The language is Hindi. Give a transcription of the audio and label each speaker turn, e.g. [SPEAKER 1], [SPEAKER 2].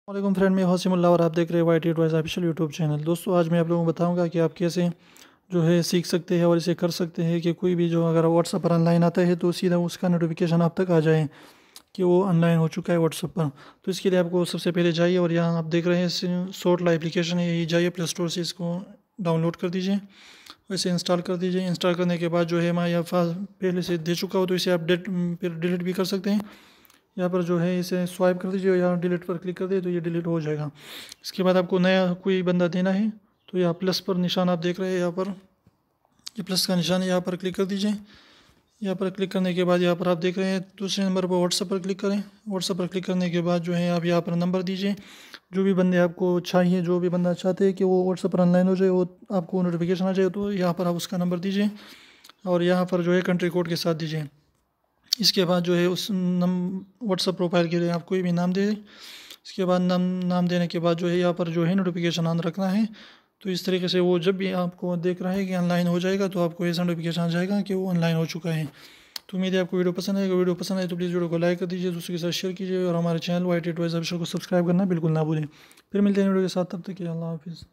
[SPEAKER 1] वालेकुम फ्रेंड, मैं हसीमुल्लाह और आप देख रहे हैं Y T advice official YouTube channel. दोस्तों, आज मैं आप लोगों को बताऊंगा कि आप कैसे जो है सीख सकते हैं और इसे कर सकते हैं कि कोई भी जो अगर व्हाट्सएप पर ऑनलाइन आता है तो सीधा उसका नोटिफिकेशन आप तक आ जाए कि वो ऑनलाइन हो चुका है व्हाट्सएप पर। तो इसके लिए आपको सबसे पहले जाइए और यहाँ आप देख रहे हैं सोर्टला एप्लीकेशन है, यही जाइए प्ले स्टोर से इसको डाउनलोड कर दीजिए, वैसे इंस्टॉल कर दीजिए। इंस्टॉल करने के बाद जो है मैं यहाँ पहले से दे चुका हो तो इसे आप फिर डिलीट भी कर सकते हैं। यहाँ पर जो है इसे स्वाइप कर दीजिए और यहाँ डिलीट पर क्लिक कर दिए तो ये डिलीट हो जाएगा। इसके बाद आपको नया कोई बंदा देना है तो यहाँ प्लस पर निशान आप देख रहे हैं, यहाँ पर ये प्लस का निशान है, यहाँ पर क्लिक कर दीजिए। यहाँ पर क्लिक करने के बाद यहाँ पर आप देख रहे हैं दूसरे नंबर पर व्हाट्सएप पर क्लिक करें। व्हाट्सएप पर क्लिक करने के बाद जो है आप यहाँ पर नंबर दीजिए, जो भी बंदे आपको चाहिए, जो भी बंदा चाहते हैं कि वो व्हाट्सएप पर ऑनलाइन हो जाए, वो आपको नोटिफिकेशन आ जाए, तो यहाँ पर आप उसका नंबर दीजिए और यहाँ पर जो है कंट्री कोड के साथ दीजिए। इसके बाद जो है उस व्हाट्सअप प्रोफाइल के लिए आप कोई भी नाम दे। इसके बाद नाम देने के बाद जो है यहाँ पर जो है नोटिफिकेशन ऑन रखना है। तो इस तरीके से वो जब भी आपको देख रहा है कि ऑनलाइन हो जाएगा तो आपको ऐसा नोटिफिकेशन आ जाएगा कि वो ऑनलाइन हो चुका है। तो उम्मीद है आपको वीडियो पसंद आएगा। वीडियो पसंद आए तो प्लीज़ वीडियो को लाइक कर दीजिए, दूसरे के साथ शेयर कीजिए और हमारे channel Y T advice official को सब्सक्राइब करना बिल्कुल ना भूलें। फिर मिलते हैं वीडियो के साथ, तब तक के लिए अल्लाह हाफिज़।